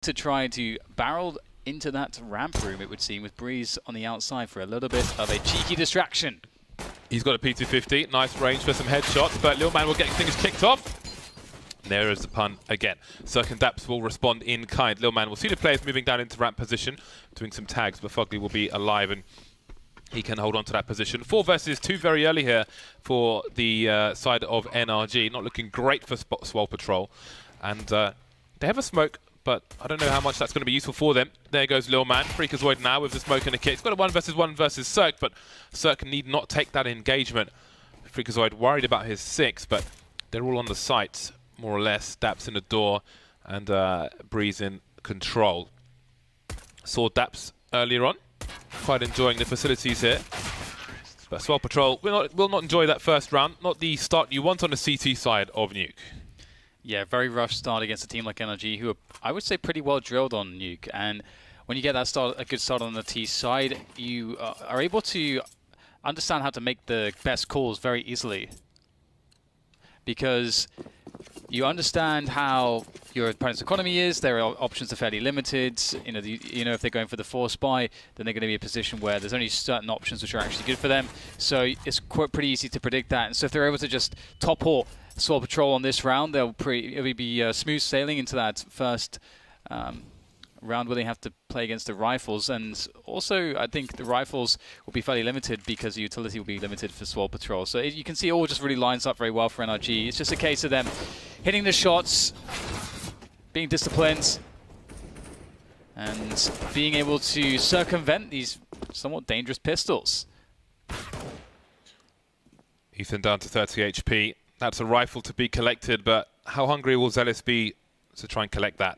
to try to barrel into that ramp room, it would seem, with Breeze on the outside for a little bit of a cheeky distraction. He's got a P250, nice range for some headshots, but Lil Man will get things kicked off. There is the pun again. Cirque and Daps will respond in kind. Lil Man will see the players moving down into ramp position, doing some tags, but Fugly will be alive and he can hold on to that position. 4 versus 2 very early here for the side of NRG. Not looking great for Swole Patrol. And they have a smoke, but I don't know how much that's going to be useful for them. There goes Lil Man. Freakazoid now with the smoke and the kit. He's got a 1 versus Cirque, but Cirque need not take that engagement. Freakazoid worried about his 6, but they're all on the site, more or less. Daps in the door and Breeze in control. Saw Daps earlier on. Quite enjoying the facilities here. But Swole Patrol will not enjoy that first round. Not the start you want on the CT side of Nuke. Yeah, very rough start against a team like NRG, who are, I would say, pretty well drilled on Nuke. And when you get that start, a good start on the T side, you are able to understand how to make the best calls very easily. Because you understand how your opponent's economy is. Their options are fairly limited. You know, if they're going for the force buy, then they're going to be in a position where there's only certain options which are actually good for them. So it's pretty easy to predict that. And so if they're able to just top-hort Swole Patrol on this round, it'll be smooth sailing into that first round where they have to play against the rifles. And also, I think the rifles will be fairly limited because the utility will be limited for Swole Patrol. So you can see it all just really lines up very well for NRG. It's just a case of them hitting the shots, being disciplined, and being able to circumvent these somewhat dangerous pistols. Ethan down to 30 HP. That's a rifle to be collected, but how hungry will Zealous be to try and collect that?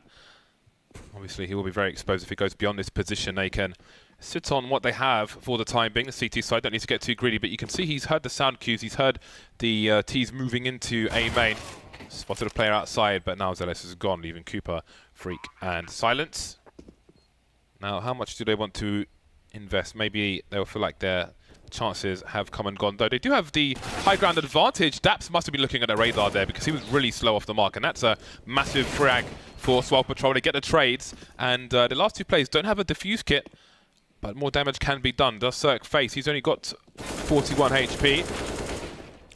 Obviously, he will be very exposed if he goes beyond this position. They can sit on what they have for the time being. The CT side don't need to get too greedy, but you can see he's heard the sound cues. He's heard the T's moving into A main. Spotted a player outside, but now Zealous is gone, leaving Cooper, Freak, and Silence. Now, how much do they want to invest? Maybe they'll feel like their chances have come and gone, though they do have the high ground advantage. Daps must have been looking at the radar there because he was really slow off the mark, and that's a massive frag for Swole Patrol. They get the trades, and the last 2 players don't have a defuse kit, but more damage can be done. Does Cirque face? He's only got 41 HP.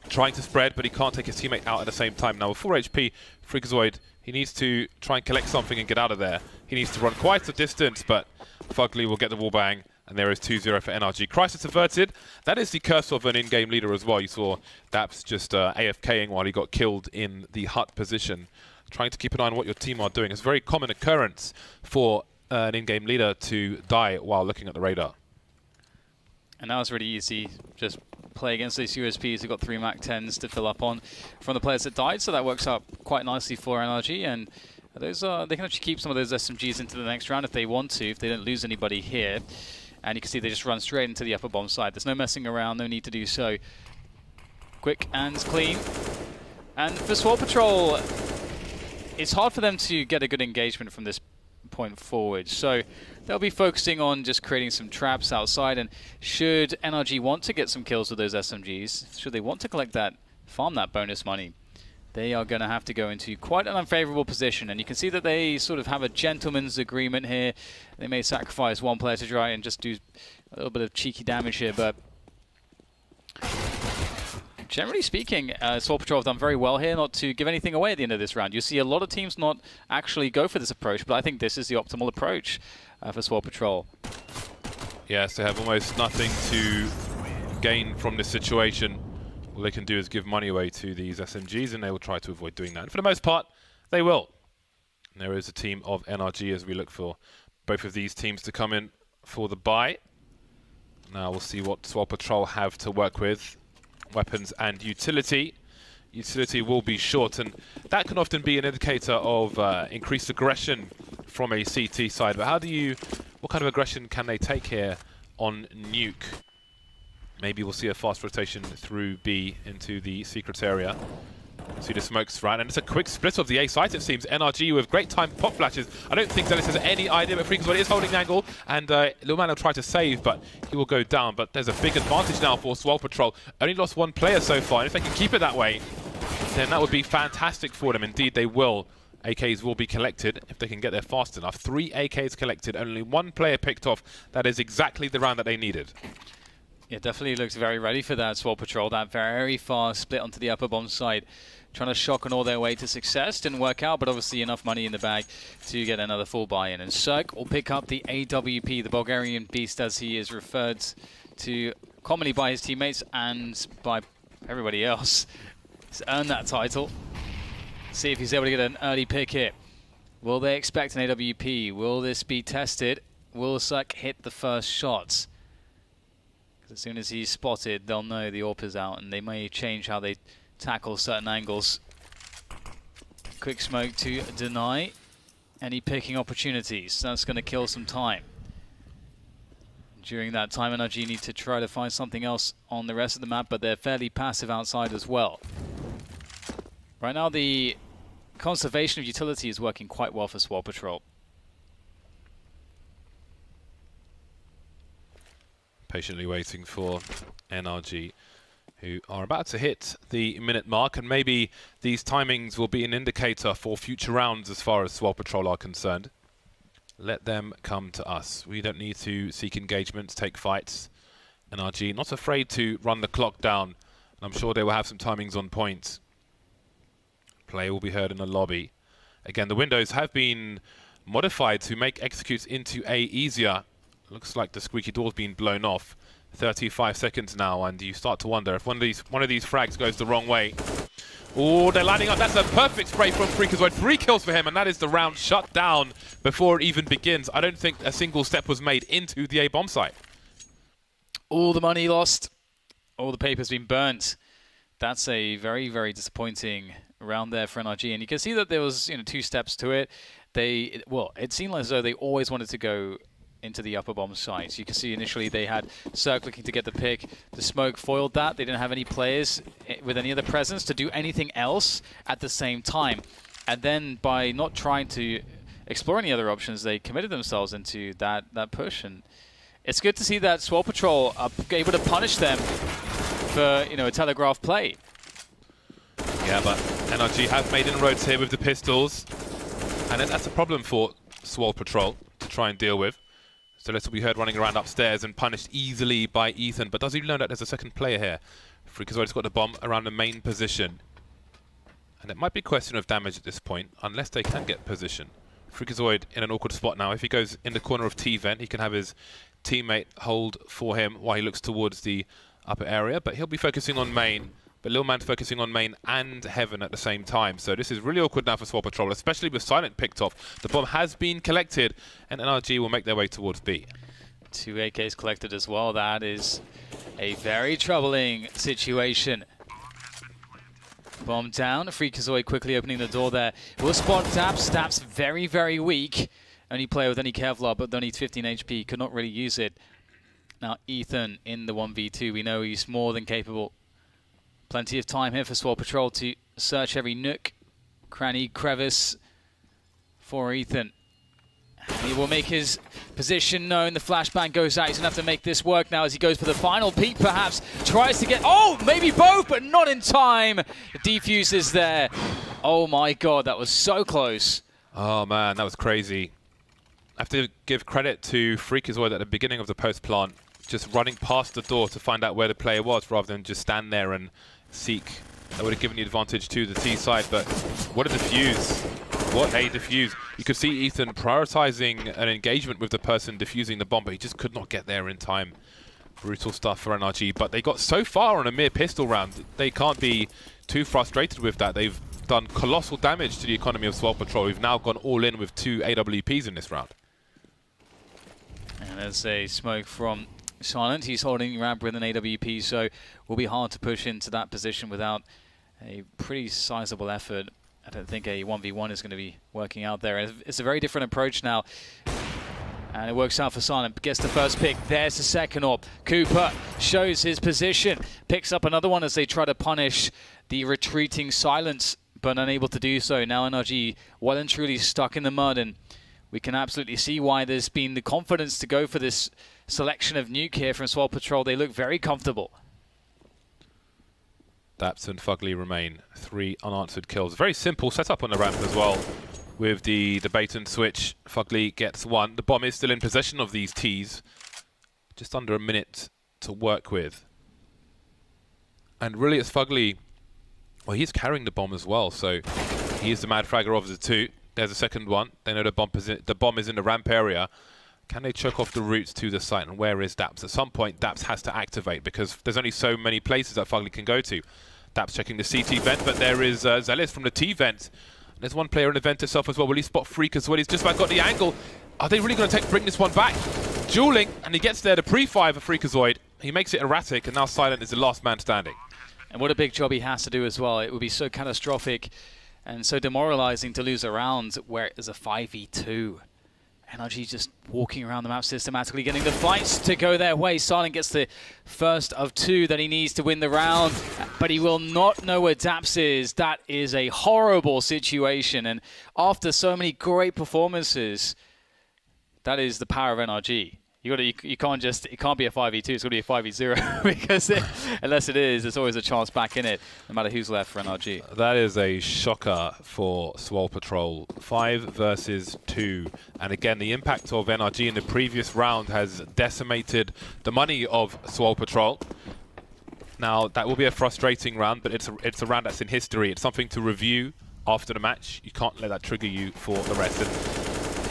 Trying to spread, but he can't take his teammate out at the same time. Now with 4 HP, Freakazoid, he needs to try and collect something and get out of there. He needs to run quite a distance, but Fugly will get the wall bang. And there is 2-0 for NRG. Crisis averted. That is the curse of an in-game leader as well. You saw Daps just AFKing while he got killed in the hut position. Trying to keep an eye on what your team are doing. It's a very common occurrence for an in-game leader to die while looking at the radar. And now it's really easy. Just play against these USPs. They've got 3 MAC-10s to fill up on from the players that died. So that works out quite nicely for NRG. And those they can actually keep some of those SMGs into the next round if they want to, if they don't lose anybody here. And you can see they just run straight into the upper bomb side. There's no messing around, no need to do so. Quick and clean. And for Swole Patrol, it's hard for them to get a good engagement from this point forward. So they'll be focusing on just creating some traps outside. And should NRG want to get some kills with those SMGs, should they want to collect that, farm that bonus money, they are going to have to go into quite an unfavorable position. And you can see that they sort of have a gentleman's agreement here. They may sacrifice 1 player to try and just do a little bit of cheeky damage here, but generally speaking, Swole Patrol have done very well here not to give anything away at the end of this round. You see a lot of teams not actually go for this approach, but I think this is the optimal approach for Swole Patrol. Yes, they have almost nothing to gain from this situation. All they can do is give money away to these SMGs, and they will try to avoid doing that. And for the most part, they will. And there is a team of NRG as we look for both of these teams to come in for the buy. Now we'll see what Swole Patrol have to work with. Weapons and utility. Utility will be short, and that can often be an indicator of increased aggression from a CT side. But what kind of aggression can they take here on Nuke? Maybe we'll see a fast rotation through B into the secret area. See the smokes right, and it's a quick split of the A site, it seems. NRG with great time pop flashes. I don't think Zealous has any idea, but Freakazoid is holding the angle, and Lil Man will try to save, but he will go down. But there's a big advantage now for Swole Patrol. Only lost 1 player so far, and if they can keep it that way, then that would be fantastic for them. Indeed, they will. AKs will be collected if they can get there fast enough. 3 AKs collected, only 1 player picked off. That is exactly the round that they needed. It definitely looks very ready for that Swole Patrol. That very fast split onto the upper bomb side. Trying to shock and all their way to success. Didn't work out, but obviously enough money in the bag to get another full buy-in. And Cirque will pick up the AWP, the Bulgarian Beast, as he is referred to commonly by his teammates and by everybody else. He's earned that title. See if he's able to get an early pick here. Will they expect an AWP? Will this be tested? Will Cirque hit the first shots? As soon as he's spotted, they'll know the AWP is out, and they may change how they tackle certain angles. Quick smoke to deny any picking opportunities. That's going to kill some time. During that time, NRG need to try to find something else on the rest of the map, but they're fairly passive outside as well. Right now, the conservation of utility is working quite well for Swole Patrol. Patiently waiting for NRG, who are about to hit the minute mark, and maybe these timings will be an indicator for future rounds as far as Swole Patrol are concerned. Let them come to us. We don't need to seek engagements, take fights. NRG not afraid to run the clock down, and I'm sure they will have some timings on point. Play will be heard in the lobby. Again, the windows have been modified to make executes into A easier. Looks like the squeaky door's been blown off. 35 seconds now, and you start to wonder if one of these frags goes the wrong way. Oh, they're lining up. That's a perfect spray from Freakazoid. 3 kills for him, and that is the round shut down before it even begins. I don't think a single step was made into the A bomb site. All the money lost. All the paper's been burnt. That's a very, very disappointing round there for NRG, and you can see that there was 2 steps to it. It seemed as though they always wanted to go into the upper bomb site. So you can see initially they had Cirque looking to get the pick. The smoke foiled that. They didn't have any players with any other presence to do anything else at the same time. And then by not trying to explore any other options, they committed themselves into that push. And it's good to see that Swole Patrol are able to punish them for a telegraph play. Yeah, but NRG have made inroads here with the pistols, and that's a problem for Swole Patrol to try and deal with. So this will be heard running around upstairs and punished easily by Ethan. But does he know that there's a second player here? Freakazoid's got the bomb around the main position. And it might be a question of damage at this point, unless they can get position. Freakazoid in an awkward spot now. If he goes in the corner of T-Vent, he can have his teammate hold for him while he looks towards the upper area. But he'll be focusing on main. But Lil Man's focusing on main and heaven at the same time. So this is really awkward now for Swole Patrol, especially with Silent picked off. The bomb has been collected, and NRG will make their way towards B. 2 AKs collected as well. That is a very troubling situation. Bomb down. Freakazoid quickly opening the door there. Will spot Daps. Daps very, very weak. Only player with any Kevlar, but only 15 HP. Could not really use it. Now Ethan in the 1v2. We know he's more than capable. Plenty of time here for Swole Patrol to search every nook, cranny, crevice for Ethan. He will make his position known. The flashbang goes out. He's going to have to make this work now as he goes for the final peek, perhaps. Tries to get... Oh, maybe both, but not in time. The defuse is there. Oh, my God. That was so close. Oh, man. That was crazy. I have to give credit to Freakazoid at the beginning of the post-plant, just running past the door to find out where the player was rather than just stand there and seek. That would have given the advantage to the T side, but what a defuse. What a defuse. You could see Ethan prioritizing an engagement with the person defusing the bomb, but he just could not get there in time. Brutal stuff for NRG, but they got so far on a mere pistol round. They can't be too frustrated with that. They've done colossal damage to the economy of Swole Patrol. We've now gone all in with 2 AWPs in this round. And there's a smoke from Silent. He's holding ramp with an AWP, so it will be hard to push into that position without a pretty sizable effort. I don't think a 1v1 is going to be working out there. It's a very different approach now. And it works out for Silent. Gets the first pick. There's the second AWP. Cooper shows his position. Picks up another one as they try to punish the retreating Silence, but unable to do so. Now NRG well and truly stuck in the mud, and we can absolutely see why there's been the confidence to go for this selection of nuke here from Swole Patrol. They look very comfortable. Daps and Fugly remain 3 unanswered kills. Very simple setup on the ramp as well. with the bait and switch. Fugly gets one. The bomb is still in possession of these Ts. Just under a minute to work with. And really it's Fugly, well, he's carrying the bomb as well, so he is the mad fragger of the two. There's a second one. They know the bomb is in the ramp area. Can they choke off the routes to the site? And where is Daps? At some point, Daps has to activate because there's only so many places that Fugly can go to. Daps checking the CT vent, but there is Zealous from the T vent. There's one player in the vent itself as well. Will he spot Freak as well? He's just about got the angle. Are they really going to bring this one back? Dueling, and he gets there to pre-fire for Freakazoid. He makes it erratic, and now Silent is the last man standing. And what a big job he has to do as well. It would be so catastrophic and so demoralizing to lose a round where it is a 5v2. NRG just walking around the map systematically, getting the fights to go their way. Silent gets the first of two that he needs to win the round, but he will not know where Daps is. That is a horrible situation, and after so many great performances, that is the power of NRG. You can't just, it can't be a 5v2, it's going to be a 5v0 because unless it is, there's always a chance back in it, no matter who's left for NRG. That is a shocker for Swole Patrol. 5 versus 2. And again, the impact of NRG in the previous round has decimated the money of Swole Patrol. Now, that will be a frustrating round, but it's a round that's in history. It's something to review after the match. You can't let that trigger you for the rest.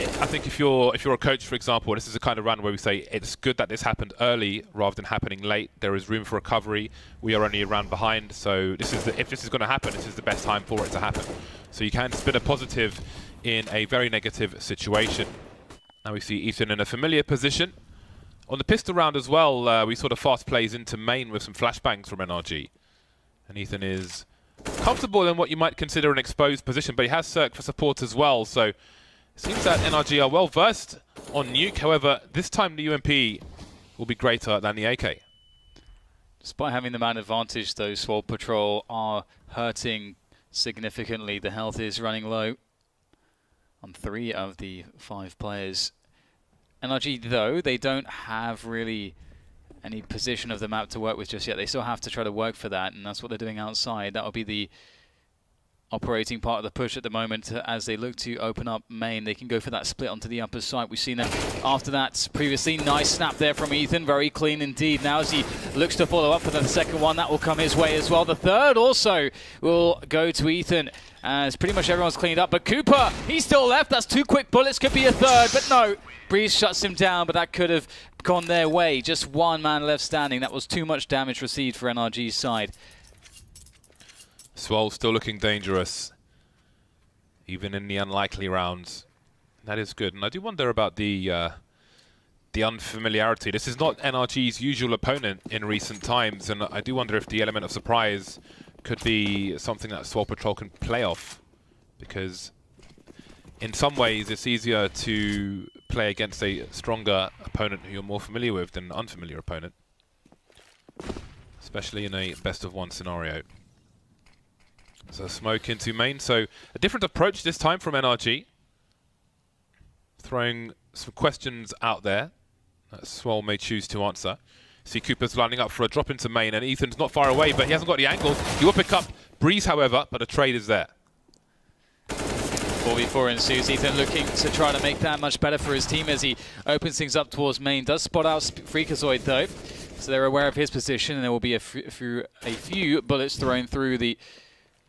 And I think if you're a coach, for example, this is the kind of round where we say it's good that this happened early rather than happening late. There is room for recovery. We are only a round behind, so this is if this is going to happen, this is the best time for it to happen. So you can spin a positive in a very negative situation. Now we see Ethan in a familiar position. On the pistol round as well, we saw the fast plays into main with some flashbangs from NRG. And Ethan is comfortable in what you might consider an exposed position, but he has Cirque for support as well, so seems that NRG are well versed on Nuke. However, this time the UMP will be greater than the AK. Despite having the man advantage, though, Swole Patrol are hurting significantly. The health is running low on 3 of the 5 players. NRG, though, they don't have really any position of the map to work with just yet. They still have to try to work for that, and that's what they're doing outside. That will be the operating part of the push at the moment as they look to open up main. They can go for that split onto the upper side. We've seen them after that previously. Nice snap there from Ethan. Very clean indeed. Now as he looks to follow up for the second one, that will come his way as well. The third also will go to Ethan as pretty much everyone's cleaned up. But Cooper, he's still left. That's 2 quick bullets. Could be a third, but no. Breeze shuts him down, but that could have gone their way. Just one man left standing. That was too much damage received for NRG's side. Swole still looking dangerous, even in the unlikely rounds. That is good. And I do wonder about the unfamiliarity. This is not NRG's usual opponent in recent times, and I do wonder if the element of surprise could be something that Swole Patrol can play off, because in some ways it's easier to play against a stronger opponent who you're more familiar with than an unfamiliar opponent, especially in a best-of-1 scenario. So smoke into main. So a different approach this time from NRG. Throwing some questions out there that Swole may choose to answer. See Cooper's lining up for a drop into main, and Ethan's not far away, but he hasn't got the angle. He will pick up Breeze, however, but a trade is there. 4v4 ensues. Ethan looking to try to make that much better for his team as he opens things up towards main. Does spot out Freakazoid though, so they're aware of his position, and there will be a few bullets thrown through the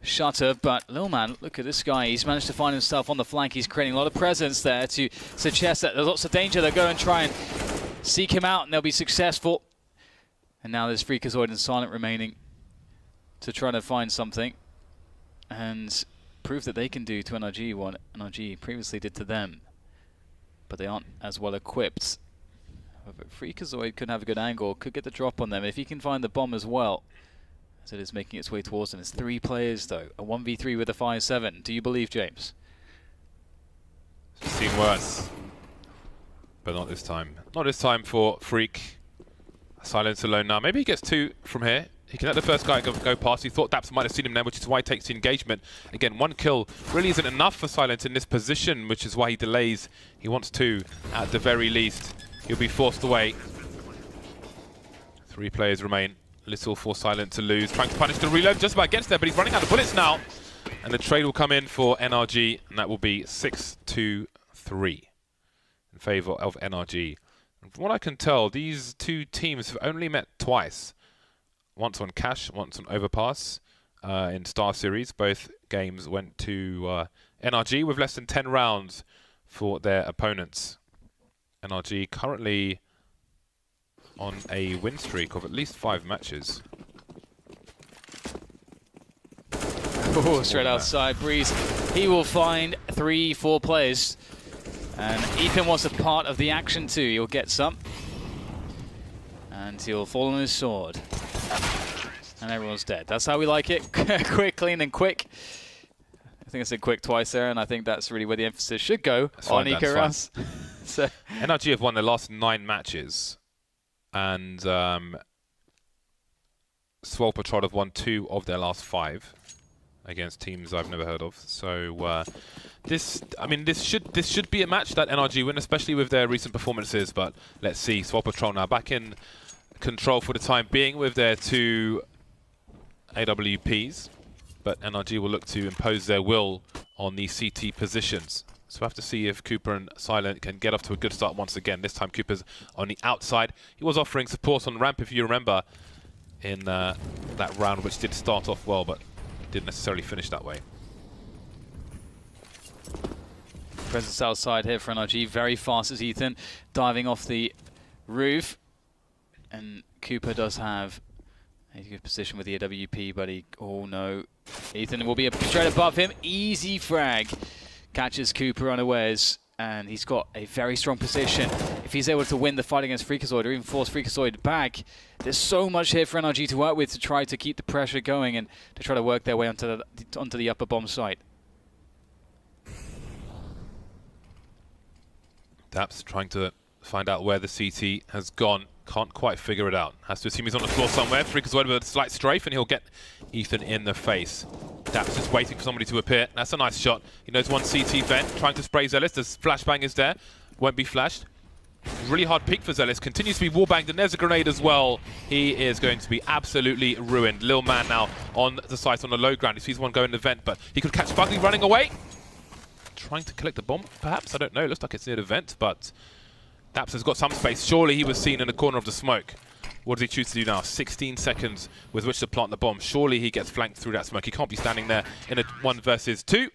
shutter, but Lil Man, look at this guy. He's managed to find himself on the flank. He's creating a lot of presence there to suggest that there's lots of danger. They'll go and try and seek him out, and they'll be successful. And now there's Freakazoid and Silent remaining to try to find something and prove that they can do to NRG what NRG previously did to them. But they aren't as well equipped. However, Freakazoid could have a good angle, could get the drop on them if he can find the bomb as well. As it is making its way towards them. It's 3 players though. A 1v3 with a 5-7. Do you believe, James? It's seen worse. But not this time. Not this time for Freak. Silence alone now. Maybe he gets 2 from here. He can let the first guy go past. He thought Daps might have seen him there, which is why he takes the engagement. Again, 1 kill really isn't enough for Silence in this position, which is why he delays. He wants 2 at the very least. He'll be forced away. 3 players remain. Little for Silent to lose. Trying to punish the reload. Just about gets there, but he's running out of bullets now. And the trade will come in for NRG, and that will be 6-2-3 in favour of NRG. And from what I can tell, these two teams have only met twice. Once on Cash, once on Overpass in Star Series. Both games went to NRG with less than 10 rounds for their opponents. NRG currently on a win streak of at least 5 matches. Oh, straight outside, Breeze. He will find 3-4 players. And Ethan wants a part of the action too. He'll get some. And he'll fall on his sword. And everyone's dead. That's how we like it. Quick, clean, and quick. I think I said quick twice there, and I think that's really where the emphasis should go on Eco Rouse. So NRG have won their last 9 matches. And Swole Patrol have won 2 of their last 5 against teams I've never heard of. So this should be a match that NRG win, especially with their recent performances. But let's see. Swole Patrol now back in control for the time being with their 2 AWPs. But NRG will look to impose their will on the CT positions. So we'll have to see if Cooper and Silent can get off to a good start once again. This time Cooper's on the outside. He was offering support on the ramp, if you remember, in that round, which did start off well, but didn't necessarily finish that way. Presence outside here for NRG. Very fast as Ethan, diving off the roof. And Cooper does have a good position with the AWP, but he... Oh no. Ethan will be straight above him. Easy frag. Catches Cooper unawares, and he's got a very strong position. If he's able to win the fight against Freakazoid or even force Freakazoid back, there's so much here for NRG to work with to try to keep the pressure going and to try to work their way onto the upper bomb site. Daps trying to find out where the CT has gone. Can't quite figure it out. Has to assume he's on the floor somewhere. Freakazoid with a slight strafe, and he'll get Ethan in the face. Daps just waiting for somebody to appear. That's a nice shot. He knows one CT vent, trying to spray Zealous. The flashbang is there. Won't be flashed. Really hard peek for Zealous. Continues to be wallbanged, and there's a grenade as well. He is going to be absolutely ruined. Lil Man now on the site on the low ground. He sees one go in the vent, but he could catch Fugly running away. Trying to collect the bomb, perhaps? I don't know. Looks like it's near the vent, but Daps has got some space. Surely he was seen in the corner of the smoke. What does he choose to do now? 16 seconds with which to plant the bomb. Surely he gets flanked through that smoke. He can't be standing there in a 1 versus 2.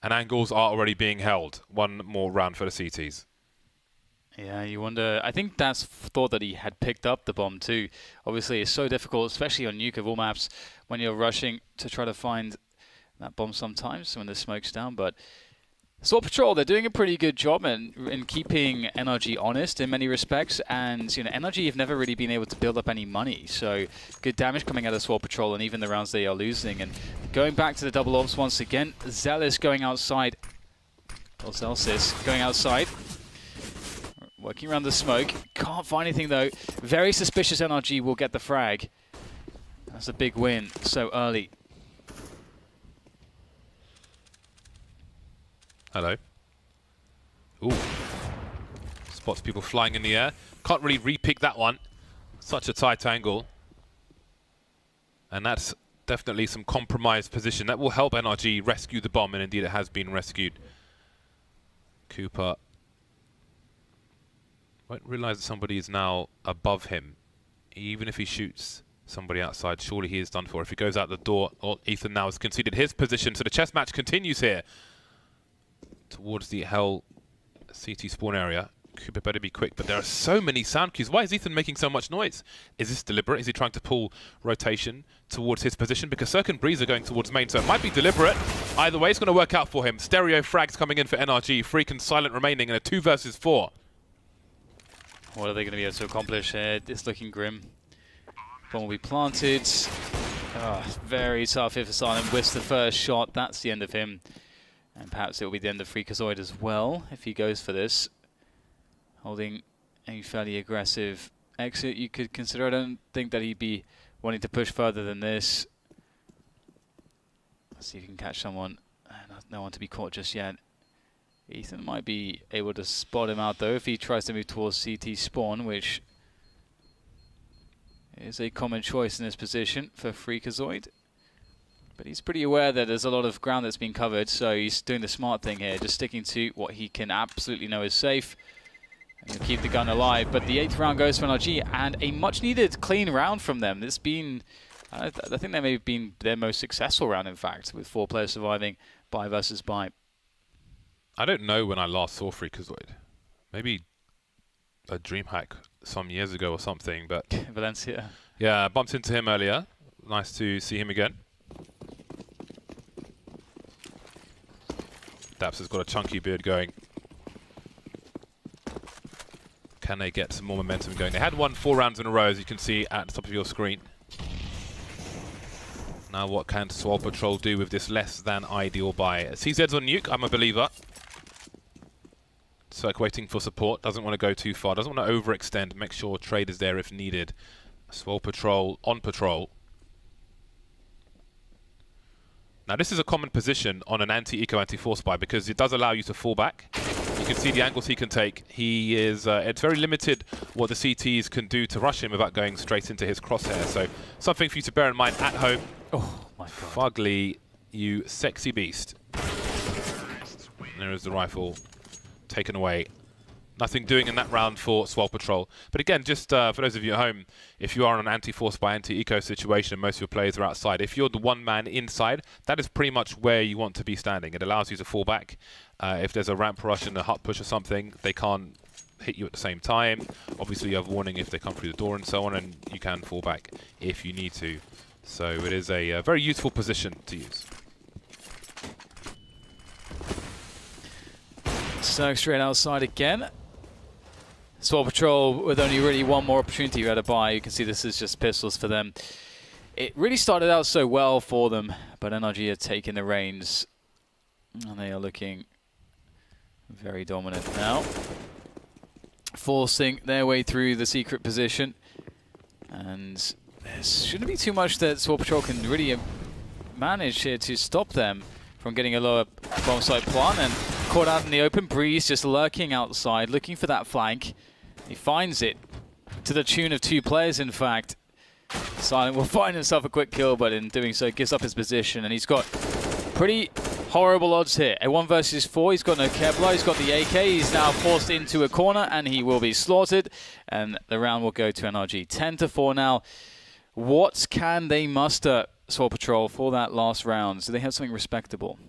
And angles are already being held. One more round for the CTs. Yeah, you wonder. I think Daps thought that he had picked up the bomb too. Obviously, it's so difficult, especially on Nuke of all maps, when you're rushing to try to find that bomb sometimes when the smoke's down. But Swole Patrol, they're doing a pretty good job in keeping NRG honest in many respects, and you know, NRG have never really been able to build up any money, so good damage coming out of Swole Patrol and even the rounds they are losing. And going back to the double ops once again, Zealous going outside, or Zelsis going outside, working around the smoke, can't find anything though. Very suspicious NRG will get the frag. That's a big win so early. Hello. Ooh. Spots people flying in the air. Can't really re-pick that one. Such a tight angle. And that's definitely some compromised position. That will help NRG rescue the bomb, and indeed it has been rescued. Cooper won't realize that somebody is now above him. Even if he shoots somebody outside, surely he is done for. If he goes out the door, Ethan now has conceded his position. So the chess match continues here towards the Hell CT spawn area. Cooper better be quick, but there are so many sound cues. Why is Ethan making so much noise? Is this deliberate? Is he trying to pull rotation towards his position? Because Cirque and Breeze are going towards main, so it might be deliberate. Either way, it's going to work out for him. Stereo frags coming in for NRG. Freak and Silent remaining in a 2 versus 4. What are they going to be able to accomplish here? It's looking grim. Bomb will be planted. Very tough here for Silent. Whiffs the first shot. That's the end of him. And perhaps it will be the end of Freakazoid as well, if he goes for this. Holding a fairly aggressive exit, you could consider. I don't think that he'd be wanting to push further than this. Let's see if he can catch someone. No one to be caught just yet. Ethan might be able to spot him out, though, if he tries to move towards CT spawn, which is a common choice in this position for Freakazoid. But he's pretty aware that there's a lot of ground that's been covered, so he's doing the smart thing here, just sticking to what he can absolutely know is safe. And he'll keep the gun alive. But the 8th round goes for NRG, and a much-needed clean round from them. It's been, I think that may have been their most successful round, in fact, with 4 players surviving buy versus buy. I don't know when I last saw Freakazoid. Maybe a DreamHack some years ago or something, but Valencia. Yeah, bumped into him earlier. Nice to see him again. Daps has got a chunky beard going. Can they get some more momentum going? They had won 4 rounds in a row, as you can see at the top of your screen. Now what can Swole Patrol do with this less than ideal buy? CZ's on nuke, I'm a believer. Cirque waiting for support, doesn't want to go too far, doesn't want to overextend, make sure trade is there if needed. Swole Patrol on patrol. Now this is a common position on an anti-eco, anti-force buy because it does allow you to fall back. You can see the angles he can take. He is, it's very limited what the CTs can do to rush him without going straight into his crosshair. So something for you to bear in mind at home. Oh my God. Fugly, you sexy beast. And there is the rifle taken away. Nothing doing in that round for Swole Patrol. But again, just for those of you at home, if you are in an anti-force by anti-eco situation, most of your players are outside. If you're the one man inside, that is pretty much where you want to be standing. It allows you to fall back. If there's a ramp rush and a hut push or something, they can't hit you at the same time. Obviously, you have warning if they come through the door and so on, and you can fall back if you need to. So it is a very useful position to use. So straight outside again. Swole Patrol with only really one more opportunity you had to buy. You can see this is just pistols for them. It really started out so well for them, but NRG have taken the reins. And they are looking very dominant now. Forcing their way through the secret position. And there shouldn't be too much that Swole Patrol can really manage here to stop them from getting a lower bomb site plant. And caught out in the open, Breeze just lurking outside, looking for that flank. He finds it to the tune of 2 players, in fact. Silent will find himself a quick kill, but in doing so gives up his position. And he's got pretty horrible odds here. A 1 versus 4, he's got no Kevlar, he's got the AK. He's now forced into a corner and he will be slaughtered. And the round will go to NRG. 10-4 now. What can they muster, Swole Patrol, for that last round? Do they have something respectable?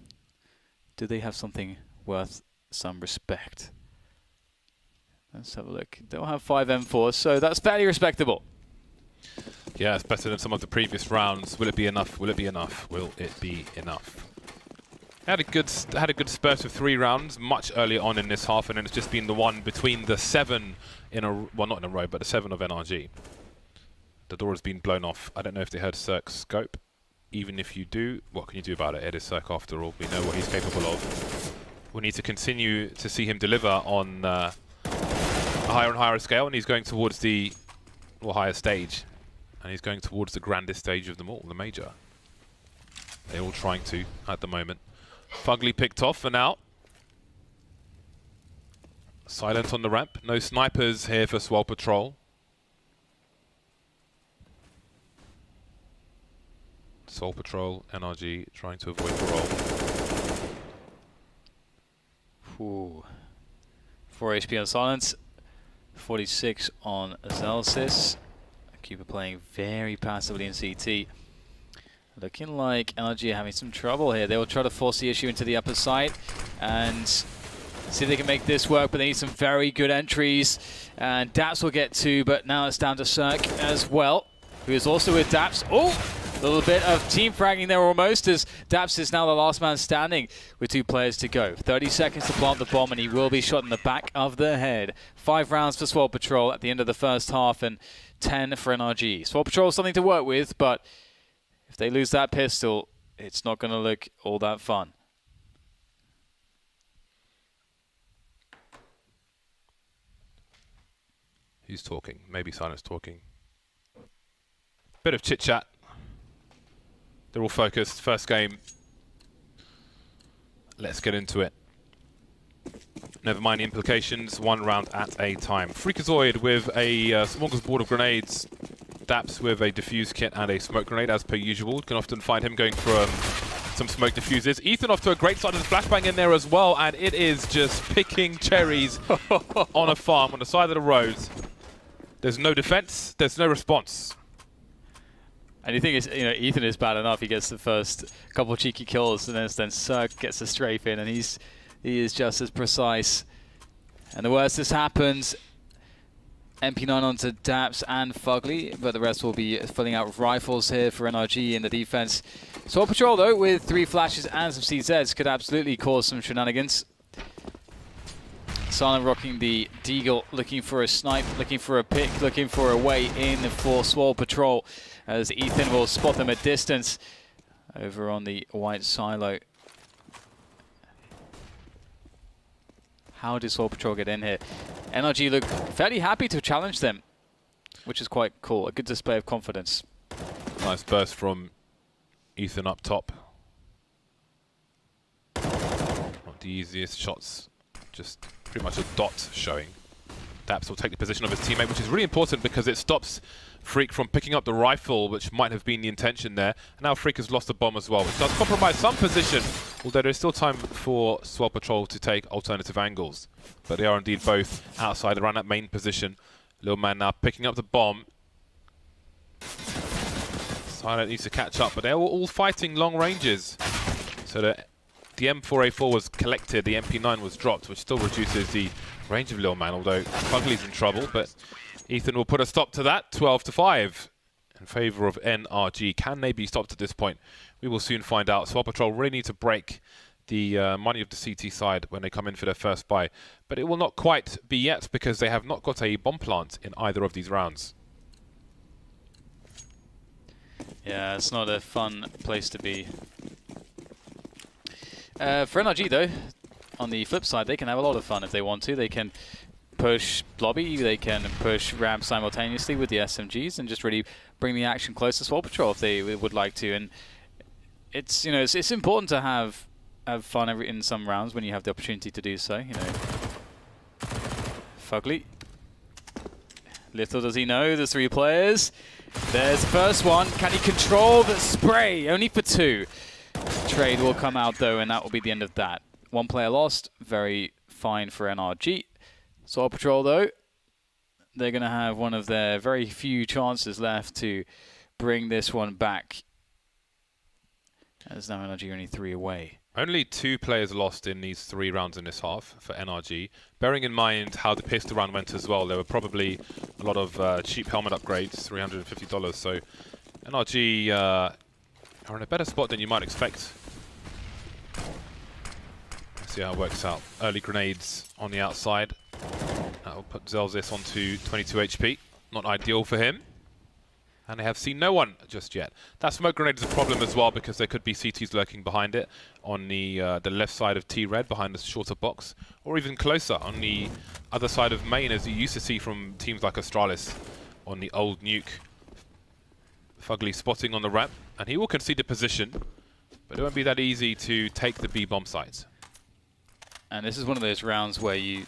Do they have something worth some respect? Let's have a look. They'll have 5 M4s, so that's fairly respectable. Yeah, it's better than some of the previous rounds. Will it be enough? Will it be enough? Will it be enough? Had a good spurt of 3 rounds much earlier on in this half, and then it's just been the one between the 7 in a, well, not in a row, but the 7 of NRG. The door has been blown off. I don't know if they heard Cirque's scope. Even if you do, what can you do about it? It is Cirque after all. We know what he's capable of. We need to continue to see him deliver on a higher and higher scale, and he's going towards the higher stage. And he's going towards the grandest stage of them all, the major. They're all trying to at the moment. Fugly picked off for now. Silent on the ramp. No snipers here for Swole Patrol. Swole Patrol, NRG trying to avoid parole. Ooh. 4 HP on Silence. 46 on Zelsis. Cooper playing very passively in CT. Looking like NRG are having some trouble here. They will try to force the issue into the upper side and see if they can make this work, but they need some very good entries. And Daps will get 2, but now it's down to Cirque as well, who is also with Daps. Oh! A little bit of team fragging there almost, as Daps is now the last man standing with 2 players to go. 30 seconds to plant the bomb, and he will be shot in the back of the head. 5 rounds for Swole Patrol at the end of the first half, and 10 for NRG. Swole Patrol is something to work with, but if they lose that pistol, it's not going to look all that fun. Who's talking? Maybe Silent's talking. Bit of chit-chat. They're all focused. First game. Let's get into it. Never mind the implications. 1 round at a time. Freakazoid with a smorgasbord of grenades. Daps with a defuse kit and a smoke grenade as per usual. You can often find him going for some smoke diffusers. Ethan off to a great start. There's a flashbang in there as well, and it is just picking cherries on a farm on the side of the road. There's no defense, there's no response. And you think Ethan is bad enough. He gets the first couple of cheeky kills, and then Cirque gets a strafe in, and he is just as precise. And the worst this happens, MP9 onto Daps and Fugly, but the rest will be filling out with rifles here for NRG in the defense. Swole Patrol, though, with 3 flashes and some CZs, could absolutely cause some shenanigans. Silent rocking the Deagle, looking for a snipe, looking for a pick, looking for a way in for Swole Patrol, as Ethan will spot them at distance over on the white silo. How did Swole Patrol get in here? NRG look fairly happy to challenge them, which is quite cool. A good display of confidence. Nice burst from Ethan up top. Not the easiest shots, just pretty much a dot showing. Daps will take the position of his teammate, which is really important because it stops Freak from picking up the rifle, which might have been the intention there. And now Freak has lost the bomb as well, which does compromise some position, although there's still time for Swole Patrol to take alternative angles. But they are indeed both outside around that main position. Little man now picking up the bomb. Silent needs to catch up, but they're all fighting long ranges. So the M4A4 was collected, the MP9 was dropped, which still reduces the range of Little Man, although Fugly's in trouble. But Ethan will put a stop to that, 12-5 in favour of NRG. Can they be stopped at this point? We will soon find out. Swole Patrol really need to break the money of the CT side when they come in for their first buy. But it will not quite be yet because they have not got a bomb plant in either of these rounds. Yeah, it's not a fun place to be. For NRG, though, on the flip side, they can have a lot of fun if they want to. They can push Blobby, they can push Ram simultaneously with the SMGs and just really bring the action close to Swole Patrol if they would like to. And it's it's important to have fun in some rounds when you have the opportunity to do so. Fugly. Little does he know, there's 3 players. There's the first one. Can he control the spray? Only for 2. Trade will come out though, and that will be the end of that. 1 player lost. Very fine for NRG. Swole Patrol though, they're going to have one of their very few chances left to bring this one back. As now NRG are only 3 away. Only 2 players lost in these 3 rounds in this half for NRG. Bearing in mind how the pistol round went as well, there were probably a lot of cheap helmet upgrades, $350. So NRG are in a better spot than you might expect. Let's see how it works out. Early grenades on the outside. That will put Zelzis onto 22 HP. Not ideal for him. And they have seen no one just yet. That smoke grenade is a problem as well because there could be CTs lurking behind it on the left side of T-Red behind the shorter box, or even closer on the other side of main, as you used to see from teams like Astralis on the old nuke. Fugly spotting on the ramp, and he will concede the position, but it won't be that easy to take the B bomb site. And this is one of those rounds where you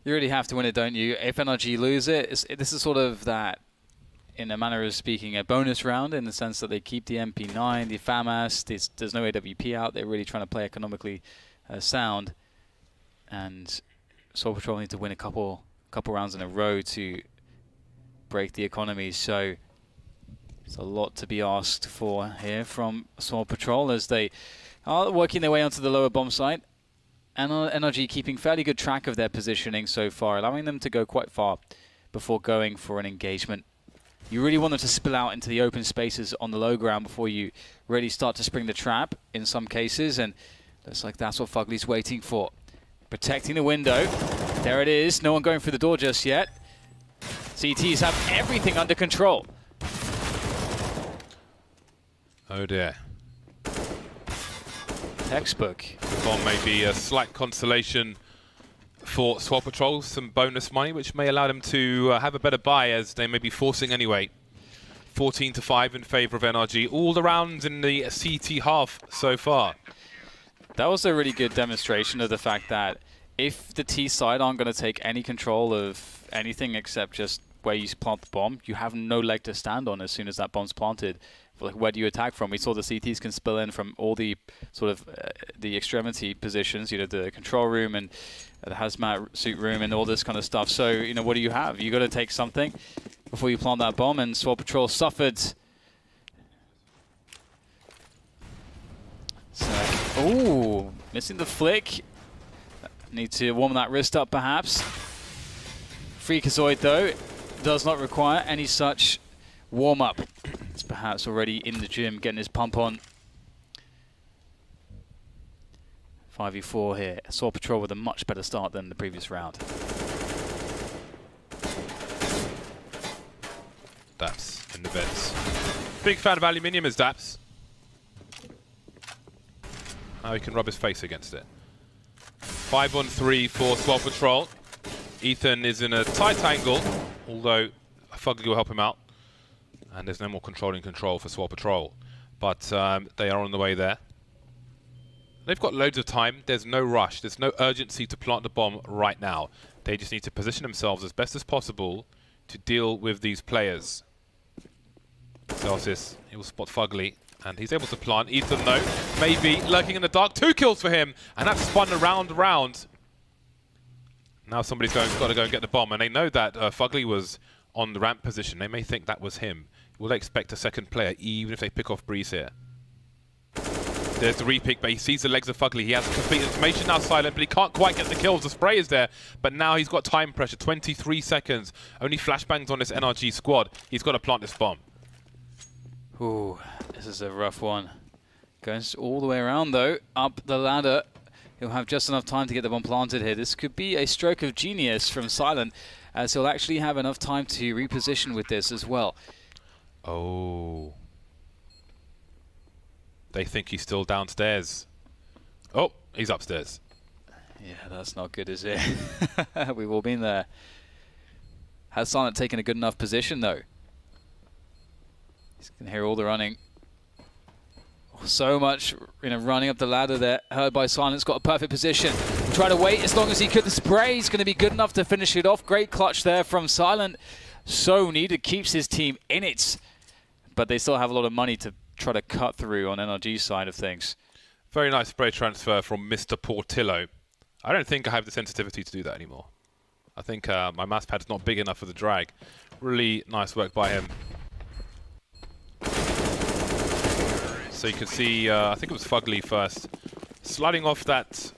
really have to win it, don't you? If NRG lose it, this is sort of that, in a manner of speaking, a bonus round in the sense that they keep the MP9, the FAMAS, there's no AWP out, they're really trying to play economically sound. And Swole Patrol need to win a couple rounds in a row to break the economy, so it's a lot to be asked for here from Swole Patrol as they are working their way onto the lower bomb site. And NRG keeping fairly good track of their positioning so far, allowing them to go quite far before going for an engagement. You really want them to spill out into the open spaces on the low ground before you really start to spring the trap in some cases, and looks like that's what Fugly's waiting for. Protecting the window. There it is. No one going through the door just yet. CTs have everything under control. Oh dear. Textbook. The bomb may be a slight consolation for Swole Patrol, some bonus money, which may allow them to have a better buy, as they may be forcing anyway. 14-5 in favour of NRG. All the rounds in the CT half so far. That was a really good demonstration of the fact that if the T side aren't going to take any control of anything except just where you plant the bomb, you have no leg to stand on as soon as that bomb's planted. Like, where do you attack from? We saw the CTs can spill in from all the sort of the extremity positions, you know, the control room and the hazmat suit room and all this kind of stuff. So, you know, what do you have? You got to take something before you plant that bomb, and Swole Patrol suffered. So, ooh, missing the flick. Need to warm that wrist up, perhaps. Freakazoid, though, does not require any such warm-up. It's perhaps already in the gym, getting his pump on. 5v4 here. Swole Patrol with a much better start than the previous round. Daps in the vents. Big fan of aluminium is Daps. Now he can rub his face against it. 5-on-3 for Swole Patrol. Ethan is in a tight angle, although Fugly will help him out. And there's no more controlling control for Swole Patrol. But they are on the way there. They've got loads of time. There's no rush. There's no urgency to plant the bomb right now. They just need to position themselves as best as possible to deal with these players. Celsius, he will spot Fugly. And he's able to plant. Ethan, though, maybe lurking in the dark. 2 kills for him. And that's spun around. Now somebody's got to go and get the bomb. And they know that Fugly was on the ramp position. They may think that was him. Will they expect a second player, even if they pick off Breeze here? There's the repick, but he sees the legs of Fugly. He has complete information now, Silent, but he can't quite get the kills. The spray is there, but now he's got time pressure. 23 seconds. Only flashbangs on this NRG squad. He's got to plant this bomb. Ooh, this is a rough one. Going all the way around, though, up the ladder. He'll have just enough time to get the bomb planted here. This could be a stroke of genius from Silent, as he'll actually have enough time to reposition with this as well. Oh. They think he's still downstairs. Oh, he's upstairs. Yeah, that's not good, is it? We've all been there. Has Silent taken a good enough position, though? You can hear all the running. So much, you know, running up the ladder there. Heard by Silence, got a perfect position. Try to wait as long as he could. The spray is going to be good enough to finish it off. Great clutch there from Silent. So needed, keeps his team in it. But they still have a lot of money to try to cut through on NRG's side of things. Very nice spray transfer from Mr. Portillo. I don't think I have the sensitivity to do that anymore. I think my mouse pad's not big enough for the drag. Really nice work by him. So you can see, I think it was Fugly first, sliding off that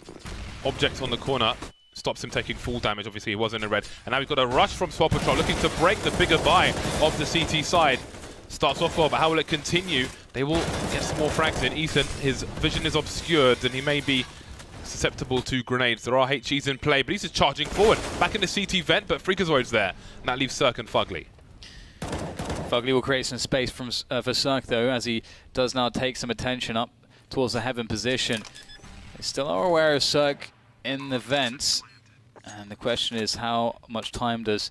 object on the corner, stops him taking full damage. Obviously he was in the red, and now we've got a rush from Swole Patrol, looking to break the bigger buy of the CT side. Starts off well, but how will it continue? They will get some more frags in. Ethan, his vision is obscured, and he may be susceptible to grenades. There are HEs in play, but he's just charging forward. Back in the CT vent, but Freakazoid's there, and that leaves Cirque and Fugly. Fugly will create some space for Cirque, though, as he does now take some attention up towards the heaven position. They still are aware of Cirque in the vents, and the question is how much time does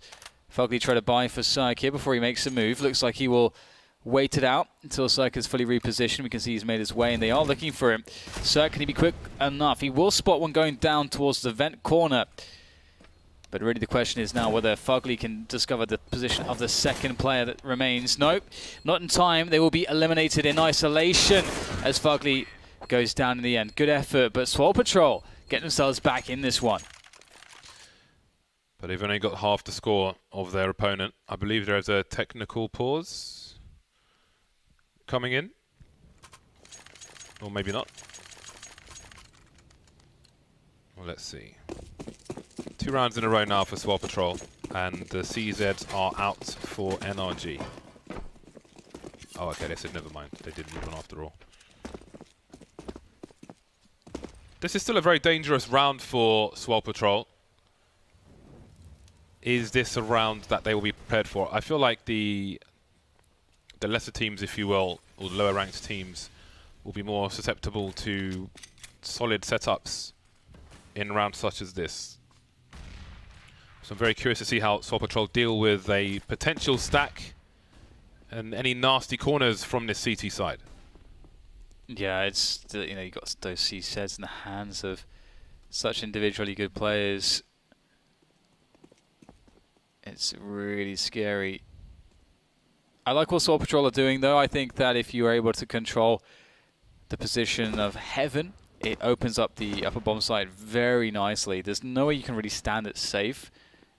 Fugly try to buy for Cirque here before he makes a move. Looks like he will wait it out until Cirque is fully repositioned. We can see he's made his way, and they are looking for him. Cirque, can he be quick enough? He will spot one going down towards the vent corner. But really the question is now whether Fugly can discover the position of the second player that remains. Nope, not in time. They will be eliminated in isolation as Fugly goes down in the end. Good effort, but Swole Patrol get themselves back in this one. But they've only got half the score of their opponent. I believe there is a technical pause coming in. Or maybe not. Well, let's see. 2 rounds in a row now for Swole Patrol, and the CZs are out for NRG. Oh, okay, they said never mind. They did move on after all. This is still a very dangerous round for Swole Patrol. Is this a round that they will be prepared for? I feel like the lesser teams, if you will, or the lower ranked teams, will be more susceptible to solid setups in rounds such as this. So I'm very curious to see how Swole Patrol deal with a potential stack and any nasty corners from this CT side. Yeah, it's, you know, you got those CZs in the hands of such individually good players. It's really scary. I like what Swole Patrol are doing, though. I think that if you are able to control the position of Heaven, it opens up the upper bomb site very nicely. There's no way you can really stand it safe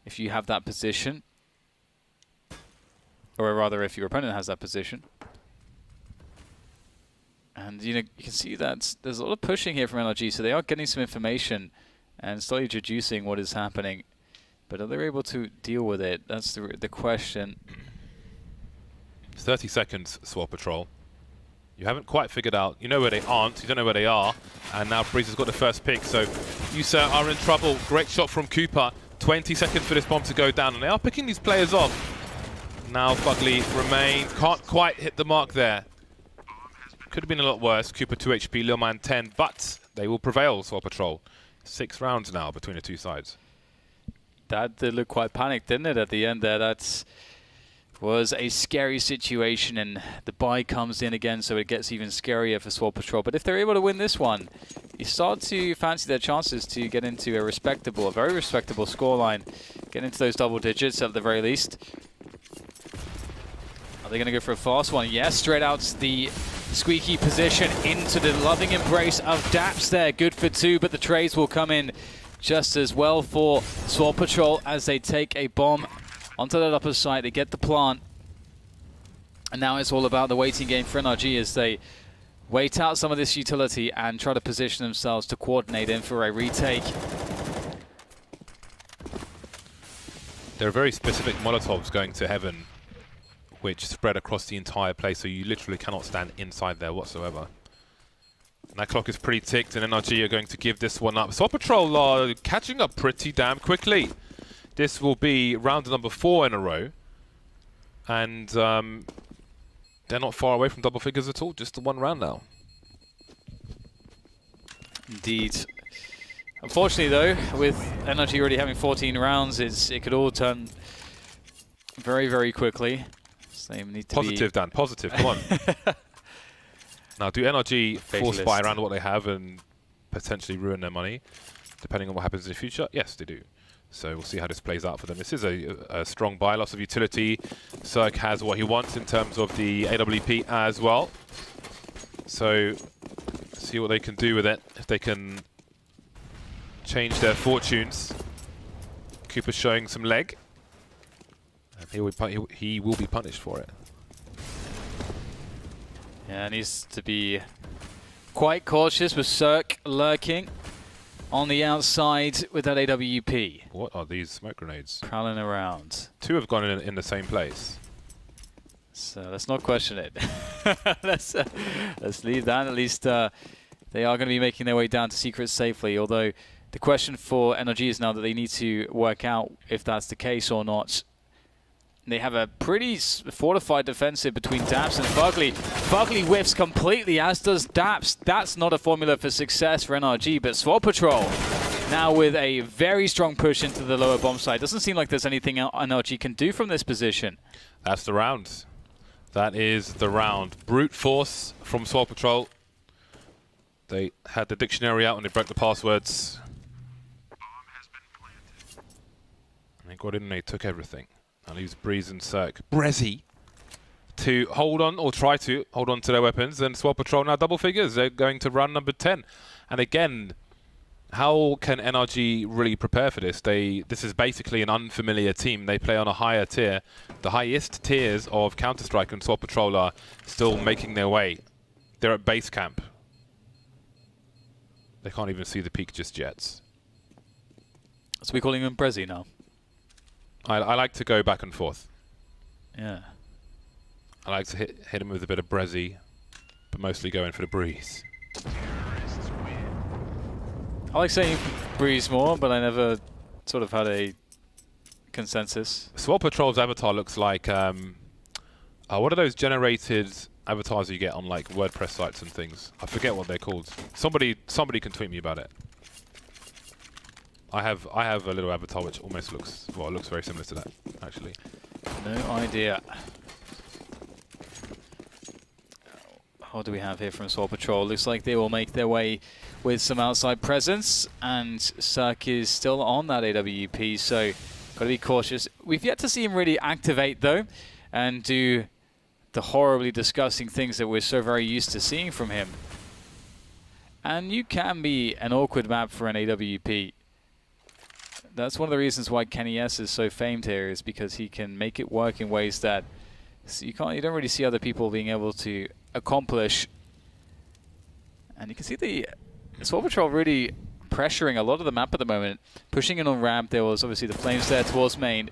if you have that position. Or rather, if your opponent has that position. And, you know, you can see that there's a lot of pushing here from NRG, so they are getting some information and slowly deducing what is happening. But are they able to deal with it? That's the question. 30 seconds, Swole Patrol. You haven't quite figured out. You know where they aren't. You don't know where they are. And now Breeze has got the first pick. So you, sir, are in trouble. Great shot from Cooper. 20 seconds for this bomb to go down. And they are picking these players off. Now Fugly remains. Can't quite hit the mark there. Could have been a lot worse. Cooper 2 HP, Lil Man 10. But they will prevail, Swole Patrol. 6 rounds now between the two sides. That did look quite panicked, didn't it, at the end there? That was a scary situation, and the buy comes in again, so it gets even scarier for Swole Patrol. But if they're able to win this one, you start to fancy their chances to get into a very respectable scoreline, get into those double digits at the very least. Are they going to go for a fast one? Yes, straight out the squeaky position into the loving embrace of Daps there. Good for 2, but the trades will come in just as well for Swole Patrol as they take a bomb onto that upper side. They get the plant. And now it's all about the waiting game for NRG as they wait out some of this utility and try to position themselves to coordinate in for a retake. There are very specific Molotovs going to Heaven, which spread across the entire place, so you literally cannot stand inside there whatsoever. And that clock is pretty ticked, and NRG are going to give this one up. Swole Patrol are catching up pretty damn quickly. This will be round number 4 in a row. And they're not far away from double figures at all, just the 1 round now. Indeed. Unfortunately, though, with NRG already having 14 rounds, it could all turn very, very quickly. So they need to positive, Dan, positive, come on. Now, do NRG force buy around what they have and potentially ruin their money, depending on what happens in the future? Yes, they do. So we'll see how this plays out for them. This is a strong buy, lots of utility. Cirque has what he wants in terms of the AWP as well. So see what they can do with it, if they can change their fortunes. Cooper's showing some leg. And he will be punished for it. Yeah, needs to be quite cautious with Cirque lurking on the outside with that AWP. What are these smoke grenades? Prowling around. 2 have gone in the same place. So let's not question it. let's leave that. At least they are going to be making their way down to secret safely, although the question for NRG is now that they need to work out if that's the case or not. They have a pretty fortified defensive between Daps and Fugly. Fugly whiffs completely, as does Daps. That's not a formula for success for NRG, but Swole Patrol now with a very strong push into the lower bomb site. Doesn't seem like there's anything NRG can do from this position. That's the round. That is the round. Brute force from Swole Patrol. They had the dictionary out and they broke the passwords. And they got in and they took everything. Now leaves Breeze and Cirque. Brezzy to hold on, or try to hold on to their weapons, and Swole Patrol now double figures. They're going to round number 10. And again, how can NRG really prepare for this? This is basically an unfamiliar team. They play on a higher tier. The highest tiers of Counter-Strike and Swole Patrol are still making their way. They're at base camp. They can't even see the peak just yet. So we're calling him Brezzy now. I like to go back and forth. Yeah. I like to hit him with a bit of Brezzy, but mostly going for the Breeze. I like saying Breeze more, but I never sort of had a consensus. Swole Patrol's avatar looks like what are those generated avatars you get on like WordPress sites and things? I forget what they're called. Somebody can tweet me about it. I have a little avatar which almost looks, well, it looks very similar to that, actually. No idea. What do we have here from Swole Patrol? Looks like they will make their way with some outside presence, and Cirque is still on that AWP, so Got to be cautious. We've yet to see him really activate, though, and do the horribly disgusting things that we're so very used to seeing from him. And you can be an awkward map for an AWP. That's one of the reasons why Kenny S is so famed here, is because he can make it work in ways that you don't really see other people being able to accomplish. And you can see the Swole Patrol really pressuring a lot of the map at the moment, pushing in on ramp. There was obviously the flames there towards main.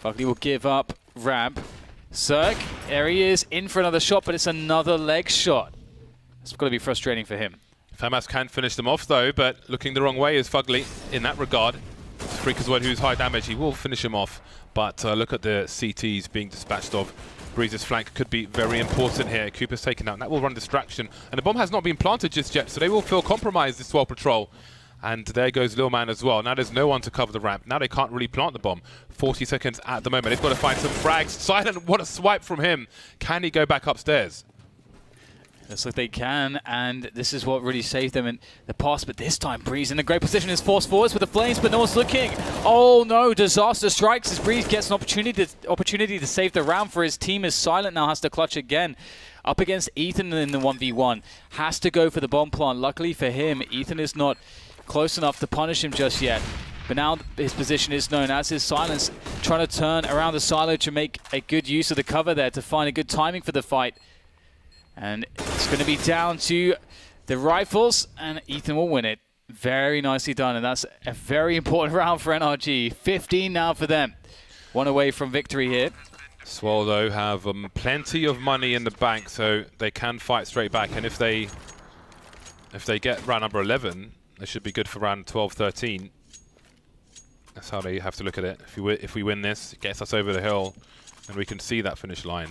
Fugly will give up ramp. Zerk, there he is, in for another shot, but it's another leg shot. It's got to be frustrating for him. FAMAS can finish them off though, but looking the wrong way is Fugly in that regard. Freakazoid, who's high damage, he will finish him off. But look at the CTs being dispatched of. Breeze's flank could be very important here. Cooper's taken out, and that will run distraction. And the bomb has not been planted just yet, so they will feel compromised, this Swole Patrol. And there goes Lil Man as well. Now there's no one to cover the ramp. Now they can't really plant the bomb. 40 seconds at the moment. They've got to find some frags. Silent, what a swipe from him. Can he go back upstairs? Looks like they can, and this is what really saved them in the past. But this time, Breeze in a great position is forced forwards with the flames, but no one's looking. Oh no, disaster strikes as Breeze gets an opportunity to save the round for his team, as Silent now has to clutch again. Up against Ethan in the 1v1. Has to go for the bomb plant. Luckily for him, Ethan is not close enough to punish him just yet. But now his position is known, as is Silence, trying to turn around the silo to make a good use of the cover there to find a good timing for the fight. And it's going to be down to the rifles, and Ethan will win it. Very nicely done, and that's a very important round for NRG. 15 now for them. One away from victory here. Swole, though, have plenty of money in the bank, so they can fight straight back. And if they get round number 11, they should be good for round 12, 13. That's how they have to look at it. If we win this, it gets us over the hill, and we can see that finish line.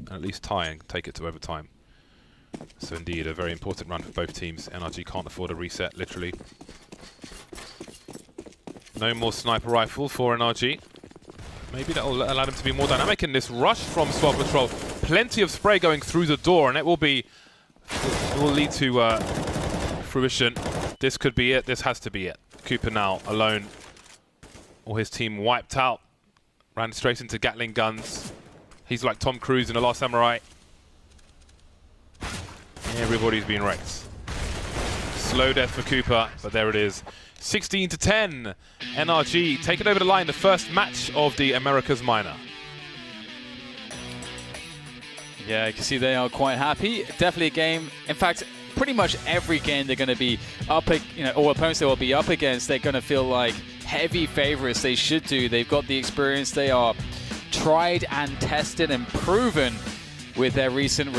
And at least tie and take it to overtime. So indeed, a very important run for both teams. NRG can't afford a reset, literally. No more sniper rifle for NRG. Maybe that will allow them to be more dynamic in this rush from Swole Patrol. Plenty of spray going through the door, and it will lead to fruition. This could be it. This has to be it. Cooper now alone. All his team wiped out. Ran straight into Gatling guns. He's like Tom Cruise in The Last Samurai. Everybody's been wrecked. Slow death for Cooper, but there it is. 16-10. NRG taking over the line, the first match of the Americas Minor. Yeah, you can see they are quite happy. Definitely a game. In fact, pretty much every game they're going to be up, or opponents they will be up against, they're going to feel like heavy favorites. They should do. They've got the experience. They are tried and tested and proven with their recent